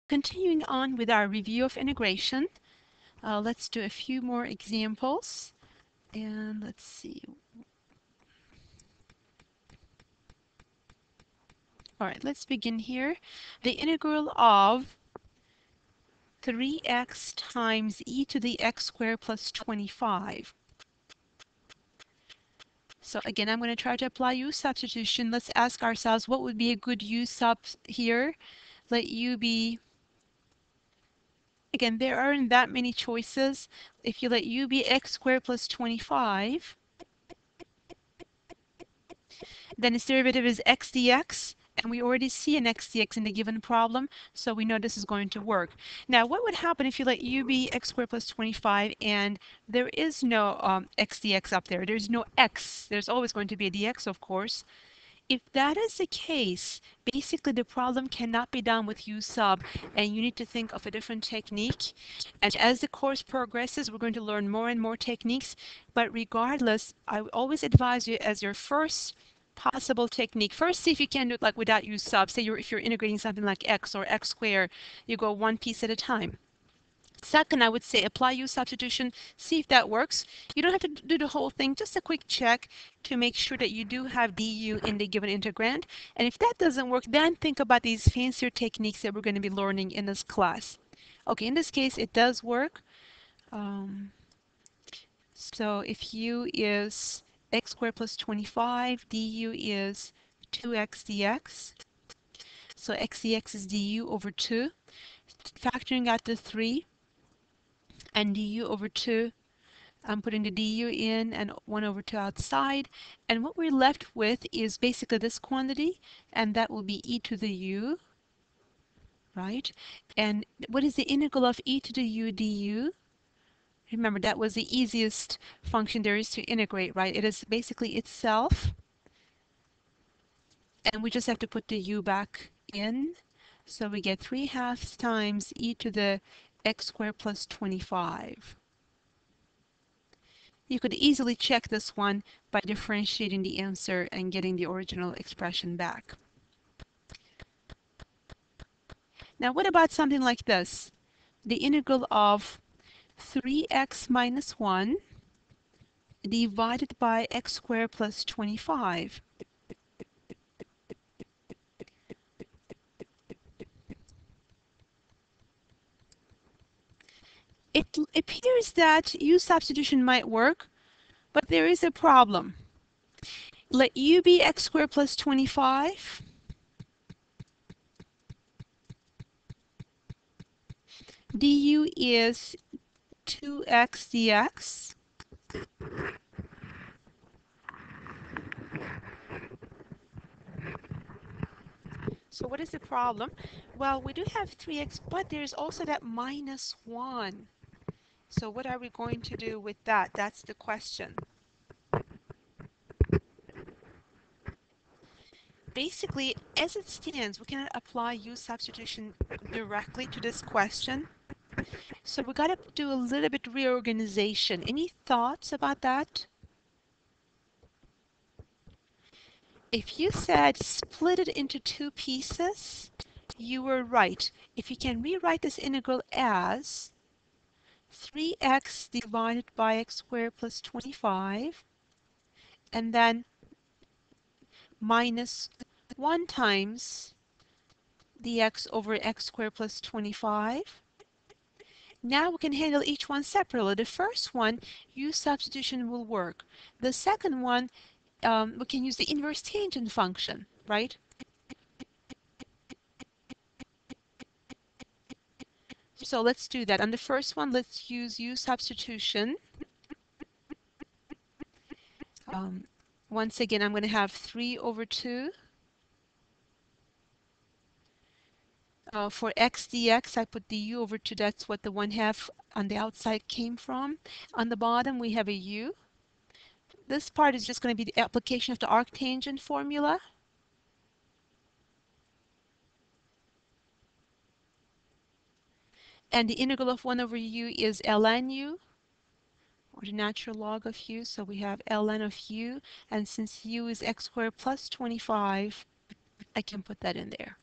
Continuing on with our review of integration, let's do a few more examples. And let's see. All right, let's begin here. The integral of 3x times e to the x squared plus 25. So again, I'm going to try to apply u-substitution. Let's ask ourselves what would be a good u-sub here. Let u be, again, there aren't that many choices. If you let u be x squared plus 25, then its derivative is x dx, and we already see an x dx in the given problem, so we know this is going to work. Now, what would happen if you let u be x squared plus 25 and there is no x dx up there? There's no x. There's always going to be a dx, of course. If that is the case, basically the problem cannot be done with u sub, and you need to think of a different technique. And as the course progresses, we're going to learn more and more techniques. But regardless, I always advise you as your first possible technique. First, see if you can do it like without u sub. Say if you're integrating something like x or x squared, you go one piece at a time. Second, I would say apply u-substitution, see if that works. You don't have to do the whole thing, just a quick check to make sure that you do have du in the given integrand. And if that doesn't work, then think about these fancier techniques that we're going to be learning in this class. Okay, in this case, it does work. So if u is x squared plus 25, du is 2x dx. So x dx is du over 2. Factoring out the 3, and du over 2. I'm putting the du in and 1 over 2 outside. And what we're left with is basically this quantity, and that will be e to the u, right? And what is the integral of e to the u du? Remember, that was the easiest function there is to integrate, right? It is basically itself, and we just have to put the u back in. So we get 3/2 times e to the x squared plus 25. You could easily check this one by differentiating the answer and getting the original expression back. Now, what about something like this? The integral of 3x minus 1 divided by x squared plus 25. It appears that u-substitution might work, but there is a problem. Let u be x squared plus 25. Du is 2x dx. So what is the problem? Well, we do have 3x, but there's also that minus 1. So what are we going to do with that? That's the question. Basically, as it stands, we cannot apply u-substitution directly to this question. So we got to do a little bit reorganization. Any thoughts about that? If you said split it into two pieces, you were right. If you can rewrite this integral as 3x divided by x squared plus 25, and then minus 1 times dx over x squared plus 25. Now we can handle each one separately. The first one, u-substitution will work. The second one, we can use the inverse tangent function, right? So let's do that. On the first one, let's use u-substitution. Once again, I'm going to have 3 over 2. For x dx, I put du over 2. That's what the 1/2 on the outside came from. On the bottom, we have a u. This part is just going to be the application of the arctangent formula. And the integral of 1 over u is ln u, or the natural log of u. So we have ln of u. And since u is x squared plus 25, I can put that in there.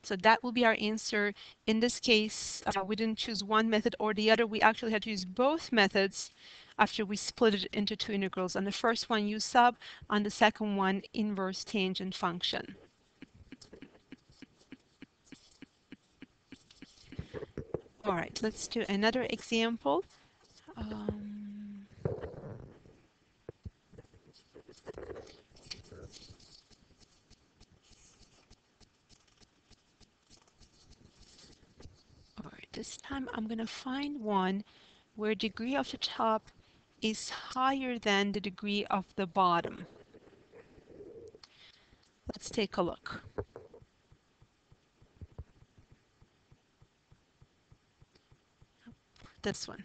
So that will be our answer. In this case, we didn't choose one method or the other. We actually had to use both methods after we split it into two integrals. On the first one, u sub. On the second one, inverse tangent function. All right, let's do another example. Um, all right, this time I'm going to find one where degree of the top is higher than the degree of the bottom. Let's take a look. This one.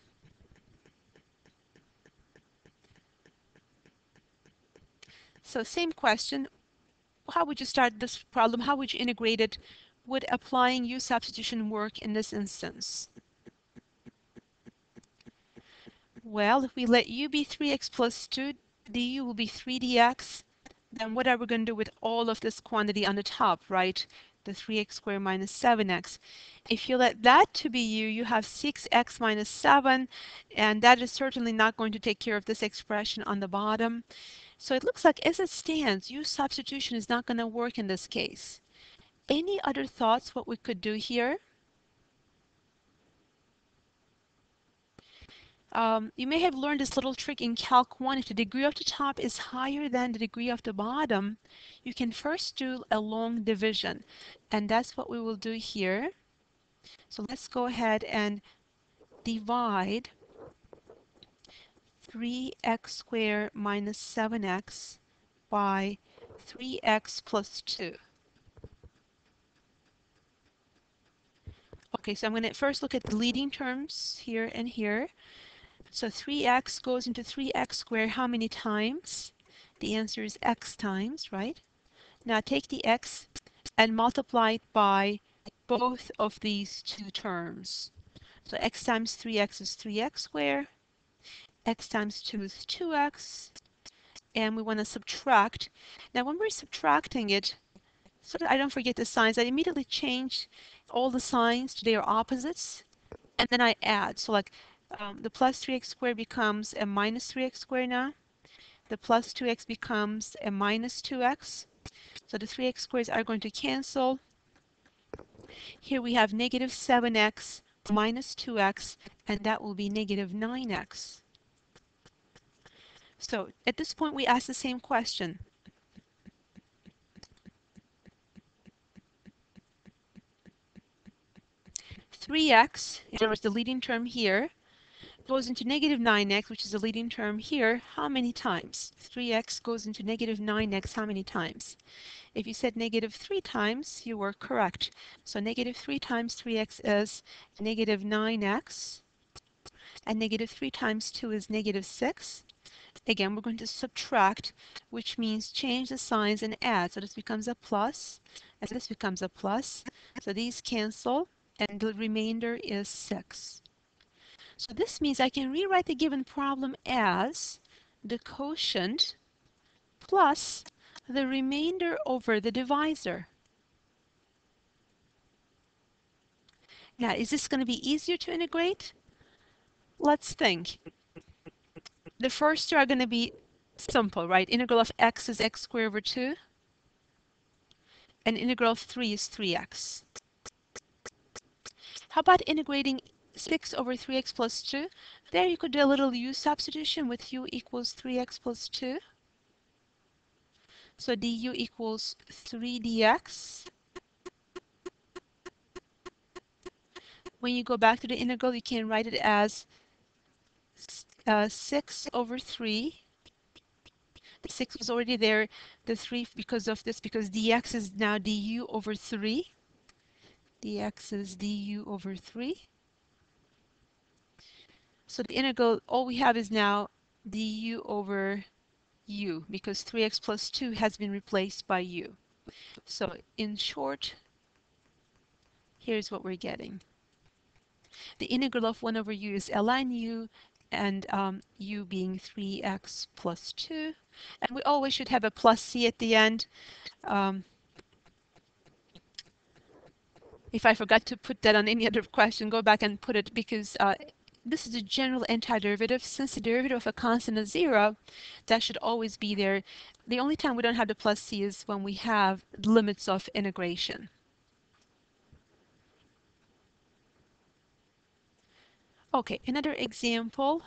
So same question. How would you start this problem? How would you integrate it? Would applying u substitution work in this instance? Well, if we let u be 3x plus 2, du will be 3dx. Then what are we going to do with all of this quantity on the top, right? The 3x squared minus 7x. If you let that to be u, you have 6x minus 7, and that is certainly not going to take care of this expression on the bottom. So it looks like as it stands, u substitution is not going to work in this case. Any other thoughts what we could do here? You may have learned this little trick in Calc 1. If the degree of the top is higher than the degree of the bottom, you can first do a long division. And that's what we will do here. So let's go ahead and divide 3x squared minus 7x by 3x plus 2. Okay, so I'm going to first look at the leading terms here and here. So 3x goes into 3x squared how many times? The answer is x times, right? Now take the x and multiply it by both of these two terms. So x times 3x is 3x squared, x times 2 is 2x, and we want to subtract. Now when we're subtracting it, so that I don't forget the signs, I immediately change all the signs to their opposites, and then I add. So like the plus 3x squared becomes a minus 3x squared now. The plus 2x becomes a minus 2x. So the 3x squares are going to cancel. Here we have negative 7x minus 2x, and that will be negative 9x. So at this point, we ask the same question. Three x, in other words, the leading term here, goes into negative 9x, which is the leading term here, how many times? 3x goes into negative 9x how many times? If you said negative 3 times, you were correct. So negative 3 times 3x is negative 9x, and negative 3 times 2 is negative 6. Again, we're going to subtract, which means change the signs and add. So this becomes a plus, and this becomes a plus. So these cancel, and the remainder is 6. So this means I can rewrite the given problem as the quotient plus the remainder over the divisor. Now, is this going to be easier to integrate? Let's think. The first two are going to be simple, right? Integral of x is x squared over 2, and integral of 3 is 3x. How about integrating 6 over 3x plus 2? There you could do a little u substitution with u equals 3x plus 2. So du equals 3 dx. When you go back to the integral, you can write it as 6 over 3. The 6 was already there, the 3 because of this, because dx is now du over 3. Dx is du over 3. So the integral, all we have is now du over u, because 3x plus 2 has been replaced by u. So in short, here's what we're getting. The integral of 1 over u is ln u, and u being 3x plus 2. And we always should have a plus c at the end. If I forgot to put that on any other question, go back and put it because this is a general antiderivative. Since the derivative of a constant is 0, that should always be there. The only time we don't have the plus c is when we have limits of integration. Okay, another example.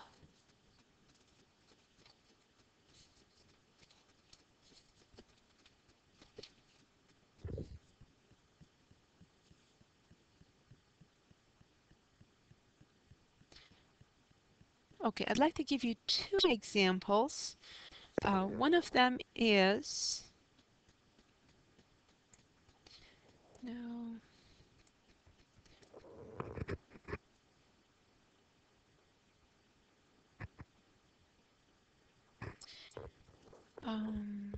Okay, I'd like to give you two examples. One of them is, no, um,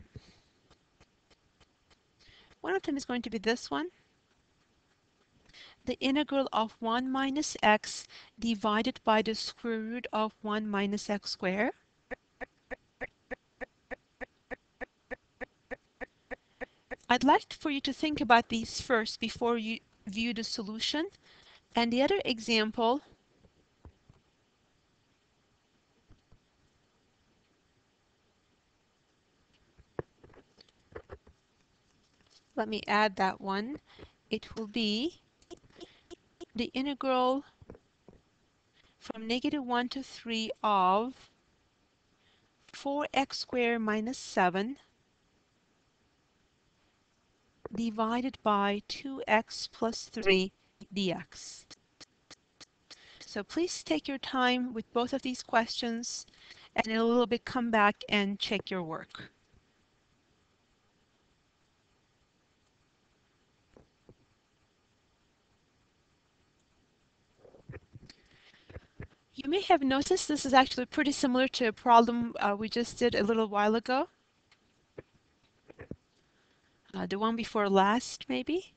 one of them is going to be this one. The integral of 1 minus x divided by the square root of 1 minus x squared. I'd like for you to think about these first before you view the solution. And the other example, let me add that one. It will be the integral from -1 to 3 of 4x squared minus 7 divided by 2x plus 3 dx. So please take your time with both of these questions and in a little bit come back and check your work. You may have noticed this is actually pretty similar to a problem we just did a little while ago. The one before last, maybe.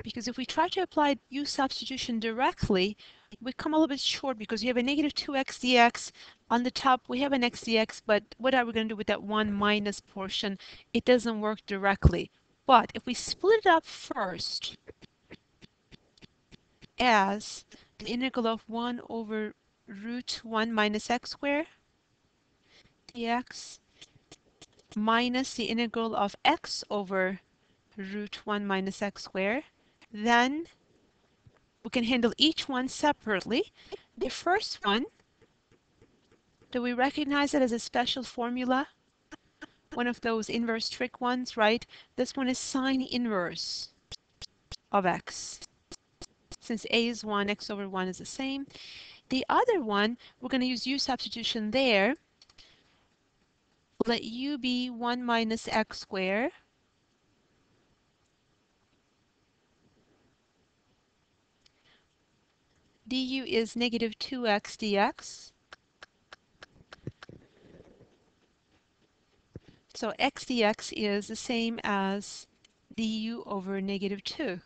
Because if we try to apply u-substitution directly, we come a little bit short because you have a negative 2x dx. On the top, we have an x dx, but what are we going to do with that 1 minus portion? It doesn't work directly. But if we split it up first as the integral of 1 over root 1 minus x squared dx minus the integral of x over root 1 minus x squared, then we can handle each one separately. The first one, do we recognize it as a special formula? One of those inverse trig ones, right? This one is sine inverse of x. Since a is 1, x over 1 is the same. The other one, we're going to use u substitution there. Let u be 1 minus x squared. Du is negative 2x dx. So x dx is the same as du over negative 2.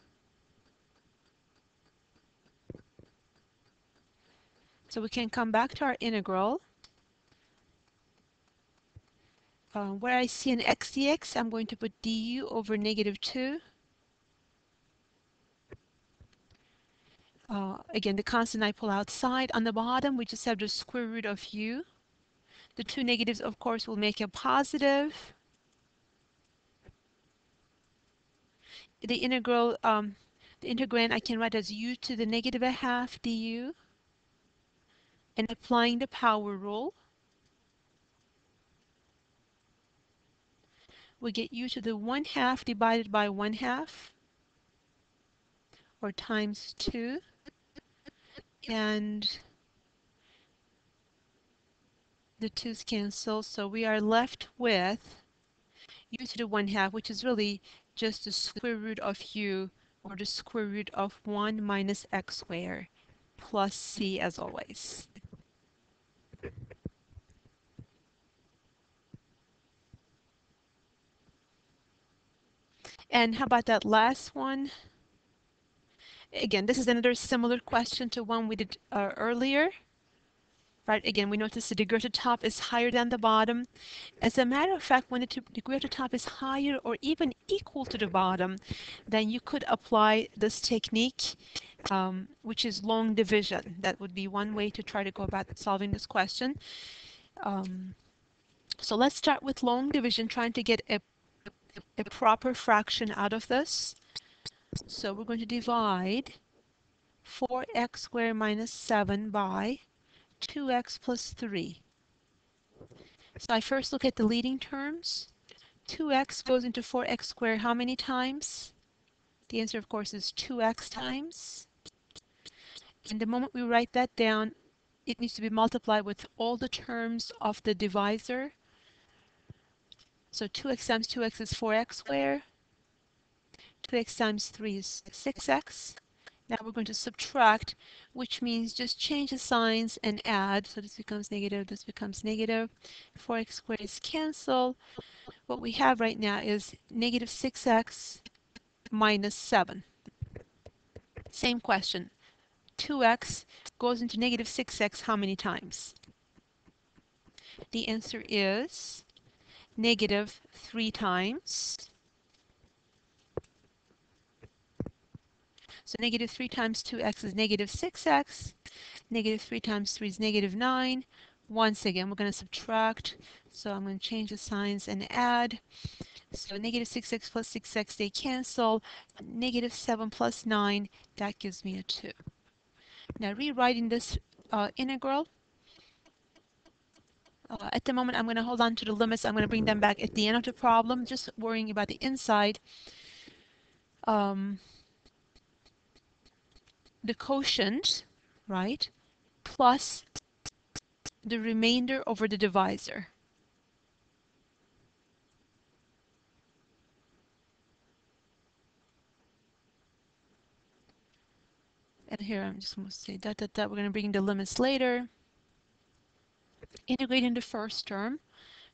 So we can come back to our integral. Where I see an x dx, I'm going to put du over negative 2. Again, the constant I pull outside. On the bottom, we just have the square root of u. The two negatives, of course, will make a positive. The integral, the integrand I can write as u to the negative a half du. And applying the power rule, we get u to the 1/2 divided by 1/2, or times 2. And the 2's cancel, so we are left with u to the 1/2, which is really just the square root of u, or the square root of 1 minus x squared, plus c as always. And how about that last one? Again, this is another similar question to one we did earlier. right? Again, we notice the degree of the top is higher than the bottom. As a matter of fact, when the degree of the top is higher or even equal to the bottom, then you could apply this technique, which is long division. That would be one way to try to go about solving this question. Um, so let's start with long division, trying to get a proper fraction out of this. So we're going to divide 4x squared minus 7 by 2x plus 3. So I first look at the leading terms. 2x goes into 4x squared how many times? The answer, of course, is 2x times. And the moment we write that down, it needs to be multiplied with all the terms of the divisor. So 2x times 2x is 4x squared. 2x times 3 is 6x. Now we're going to subtract, which means just change the signs and add. So this becomes negative, this becomes negative. 4x squared is cancelled. What we have right now is negative 6x minus 7. Same question. 2x goes into negative 6x how many times? The answer is negative 3 times. So negative 3 times 2x is negative 6x. Negative 3 times 3 is negative 9. Once again, we're going to subtract. So I'm going to change the signs and add. So negative 6x plus 6x, they cancel. Negative 7 plus 9, that gives me a 2. Now rewriting this integral. At the moment, I'm going to hold on to the limits. I'm going to bring them back at the end of the problem, just worrying about the inside. The quotient, right, plus the remainder over the divisor. And here I'm just going to say that. We're going to bring the limits later. Integrating the first term,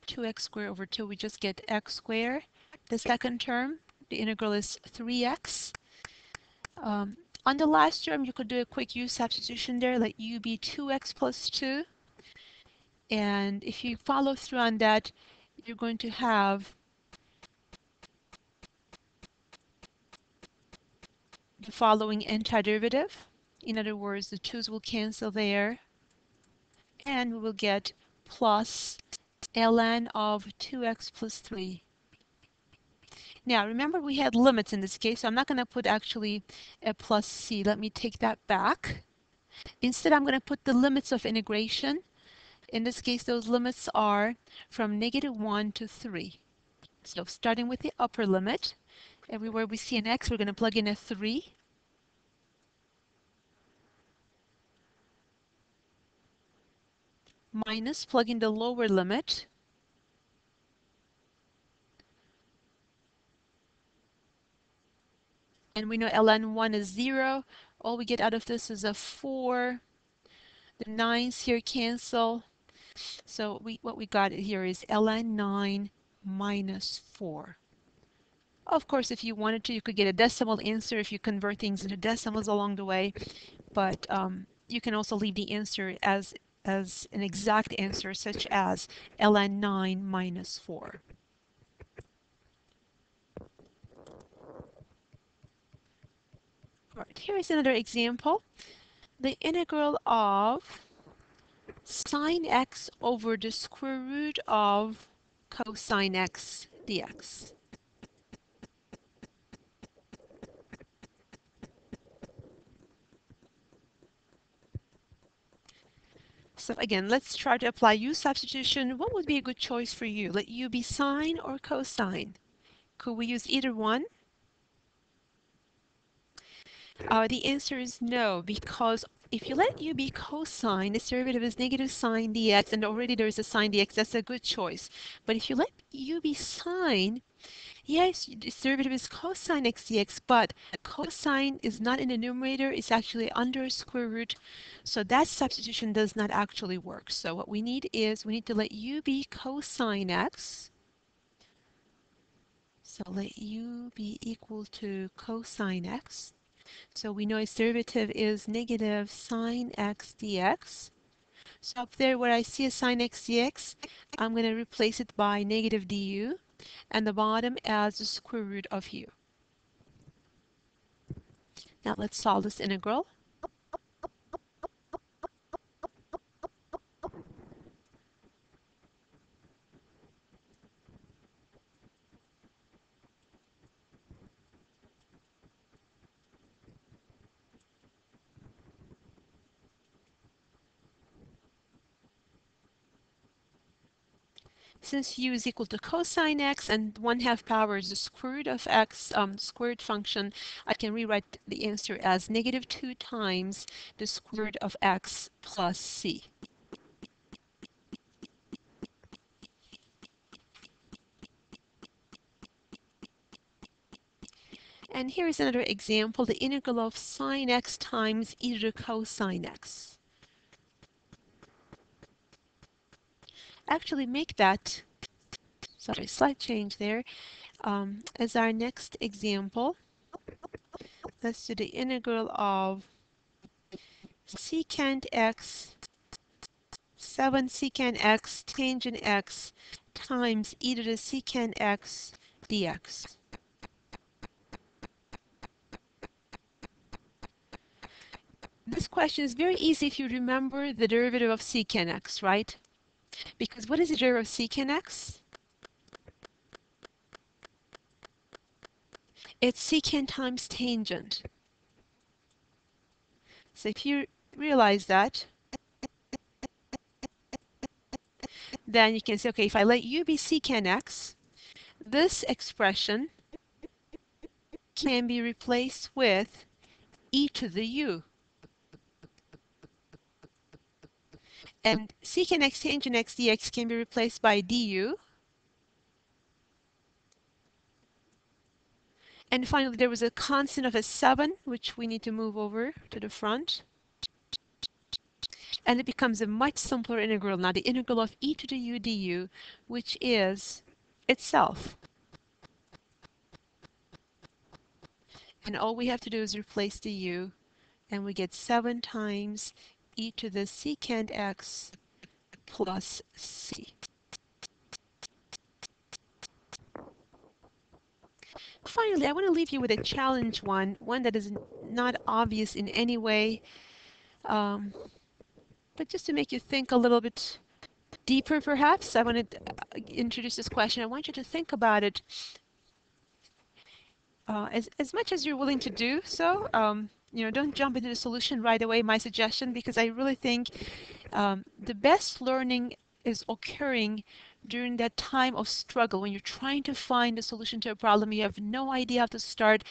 2x squared over 2, we just get x squared. The second term, the integral is 3x. On the last term, you could do a quick u-substitution there, let u be 2x plus 2. And if you follow through on that, you're going to have the following antiderivative. In other words, the 2's will cancel there, and we will get plus ln of 2x plus 3. Now, remember we had limits in this case, so I'm not going to put actually a plus c. Let me take that back. Instead, I'm going to put the limits of integration. In this case, those limits are from negative 1 to 3. So starting with the upper limit, everywhere we see an x, we're going to plug in a 3. Minus, plug in the lower limit. And we know ln 1 is 0. All we get out of this is a 4. The 9's here cancel. So what we got here is ln 9 minus 4. Of course, if you wanted to, you could get a decimal answer if you convert things into decimals along the way. But you can also leave the answer as an exact answer, such as ln 9 minus 4. All right, here is another example. The integral of sine x over the square root of cosine x dx. So again, let's try to apply u-substitution. What would be a good choice for you? Let u be sine or cosine? Could we use either one? The answer is no, because if you let u be cosine, its derivative is negative sine dx, and already there is a sine dx. That's a good choice. But if you let u be sine, yes, its derivative is cosine x dx, but cosine is not in the numerator. It's actually under square root. So that substitution does not actually work. So what we need is we need to let u be cosine x. So let u be equal to cosine x. So we know its derivative is negative sine x dx. So up there where I see a sine x dx, I'm going to replace it by negative du, and the bottom as the square root of u. Now let's solve this integral. Since u is equal to cosine x and 1/2 power is the square root of x squared function, I can rewrite the answer as negative 2 times the square root of x plus c. And here's another example, the integral of sine x times e to the cosine x. Actually make that, sorry, slight change there, as our next example. Let's do the integral of secant x, 7 secant x tangent x times e to the secant x dx. This question is very easy if you remember the derivative of secant x, right? Because what is the derivative of secant x? It's secant times tangent. So if you realize that, then you can say, okay, if I let u be secant x, this expression can be replaced with e to the u. And secant x tangent x dx can be replaced by du. And finally, there was a constant of a 7, which we need to move over to the front. And it becomes a much simpler integral now, the integral of e to the u du, which is itself. And all we have to do is replace the u, and we get 7 times e to the secant x plus c. Finally, I want to leave you with a challenge one that is not obvious in any way, but just to make you think a little bit deeper perhaps. I want to introduce this question. I want you to think about it as much as you're willing to do so. You know, don't jump into the solution right away, my suggestion, because I really think the best learning is occurring during that time of struggle when you're trying to find a solution to a problem. You have no idea how to start.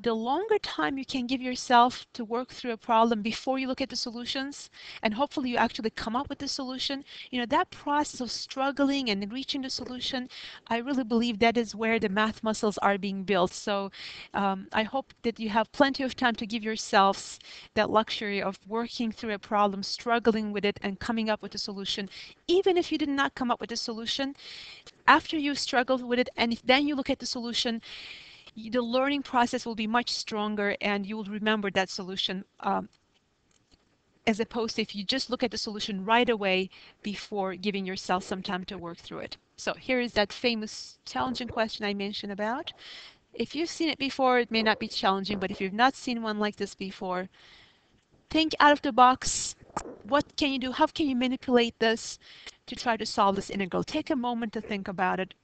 The longer time you can give yourself to work through a problem before you look at the solutions, and hopefully you actually come up with the solution, you know, that process of struggling and reaching the solution, I really believe that is where the math muscles are being built. So I hope that you have plenty of time to give yourselves that luxury of working through a problem, struggling with it, and coming up with a solution. Even if you did not come up with a solution, after you struggled with it, and if then you look at the solution, the learning process will be much stronger and you will remember that solution, as opposed to if you just look at the solution right away before giving yourself some time to work through it. So here is that famous challenging question I mentioned about. If you've seen it before, it may not be challenging, but if you've not seen one like this before, think out of the box. What can you do? How can you manipulate this to try to solve this integral? Take a moment to think about it,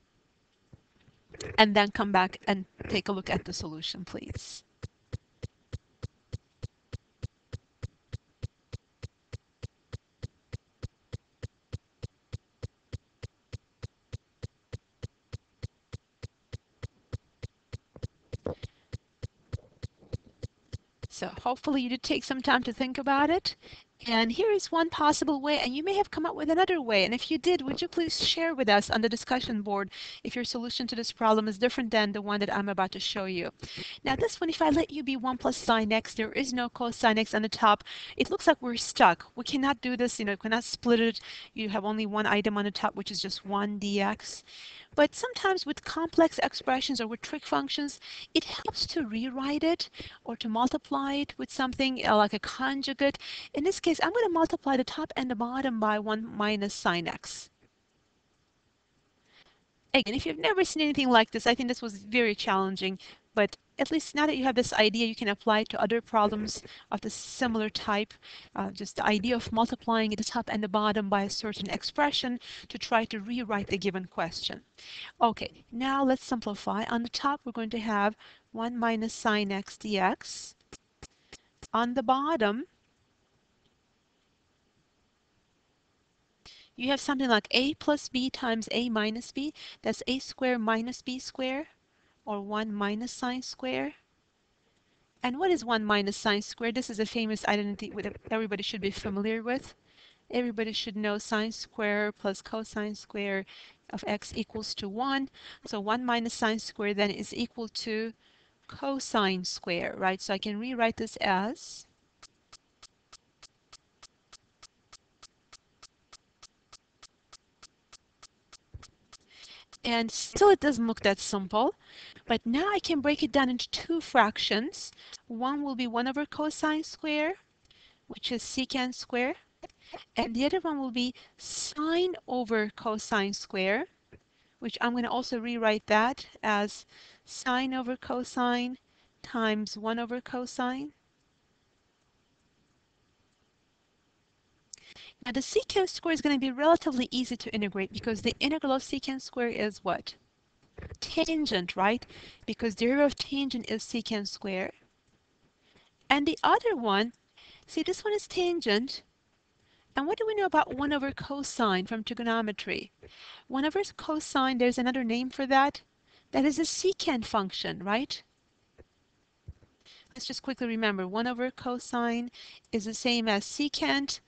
and then come back and take a look at the solution, please. So hopefully you did take some time to think about it. And here is one possible way, and you may have come up with another way. And if you did, would you please share with us on the discussion board if your solution to this problem is different than the one that I'm about to show you. Now this one, if I let u be 1 plus sine x, there is no cosine x on the top. It looks like we're stuck. We cannot do this, you know, we cannot split it. You have only one item on the top, which is just 1 dx. But sometimes with complex expressions or with trig functions, it helps to rewrite it or to multiply it with something like a conjugate. In this case, case, I'm going to multiply the top and the bottom by 1 minus sine x. Again, if you've never seen anything like this, I think this was very challenging, but at least now that you have this idea, you can apply it to other problems of the similar type. Just the idea of multiplying the top and the bottom by a certain expression to try to rewrite the given question. Okay, now let's simplify. On the top, we're going to have 1 minus sine x dx. On the bottom, you have something like a plus b times a minus b. That's a squared minus b squared, or 1 minus sine squared. And what is 1 minus sine squared? This is a famous identity that everybody should be familiar with. Everybody should know sine squared plus cosine squared of x equals to 1. So 1 minus sine squared then is equal to cosine squared, right? So I can rewrite this as and still it doesn't look that simple. But now I can break it down into two fractions. One will be 1 over cosine squared, which is secant squared. And the other one will be sine over cosine squared, which I'm going to also rewrite that as sine over cosine times 1 over cosine. Now the secant square is going to be relatively easy to integrate because the integral of secant square is what? Tangent, right? Because the derivative of tangent is secant square. And the other one, see this one is tangent. And what do we know about 1 over cosine from trigonometry? 1 over cosine, there's another name for that. That is a secant function, right? Let's just quickly remember, 1 over cosine is the same as secant,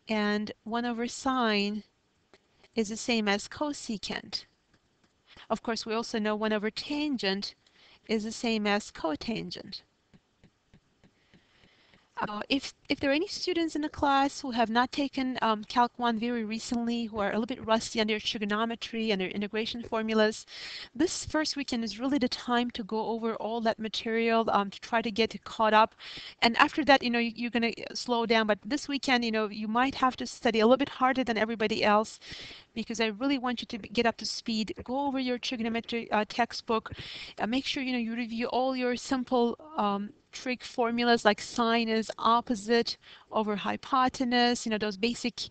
and 1 over sine is the same as cosecant. Of course, we also know 1 over tangent is the same as cotangent. If there are any students in the class who have not taken Calc 1 very recently, who are a little bit rusty on their trigonometry and their integration formulas, this first weekend is really the time to go over all that material to try to get caught up. And after that, you're going to slow down. But this weekend, you might have to study a little bit harder than everybody else because I really want you to get up to speed. Go over your trigonometry textbook. Make sure you review all your simple trig formulas like sine is opposite over hypotenuse, those basic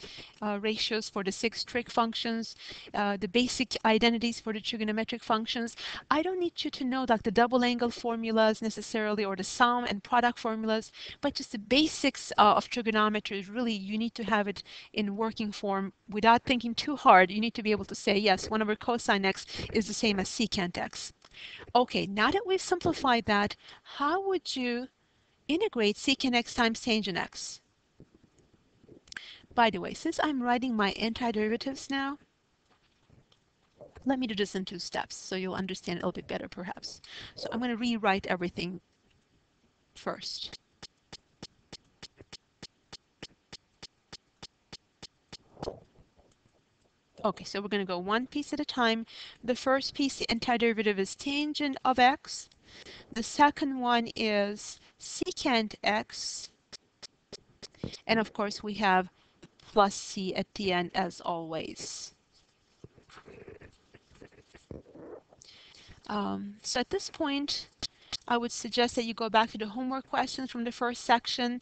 ratios for the 6 trig functions, the basic identities for the trigonometric functions. I don't need you to know like the double angle formulas necessarily or the sum and product formulas, but just the basics of trigonometry. Really, you need to have it in working form without thinking too hard. You need to be able to say, yes, 1 over cosine x is the same as secant x. Okay, now that we've simplified that, how would you integrate secant x times tangent x? By the way, since I'm writing my antiderivatives now, let me do this in 2 steps so you'll understand it a little bit better perhaps. So I'm going to rewrite everything first. Okay, so we're going to go one piece at a time. The first piece, the antiderivative is tangent of x. The second one is secant x. And of course, we have plus c at the end as always. So at this point, I would suggest that you go back to the homework questions from the first section,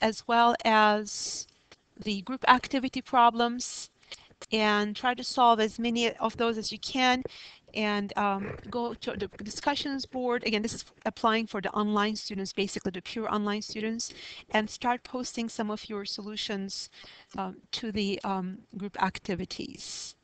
as well as the group activity problems, and try to solve as many of those as you can, and go to the discussions board. Again, this is applying for the online students, basically the pure online students, and start posting some of your solutions to the group activities.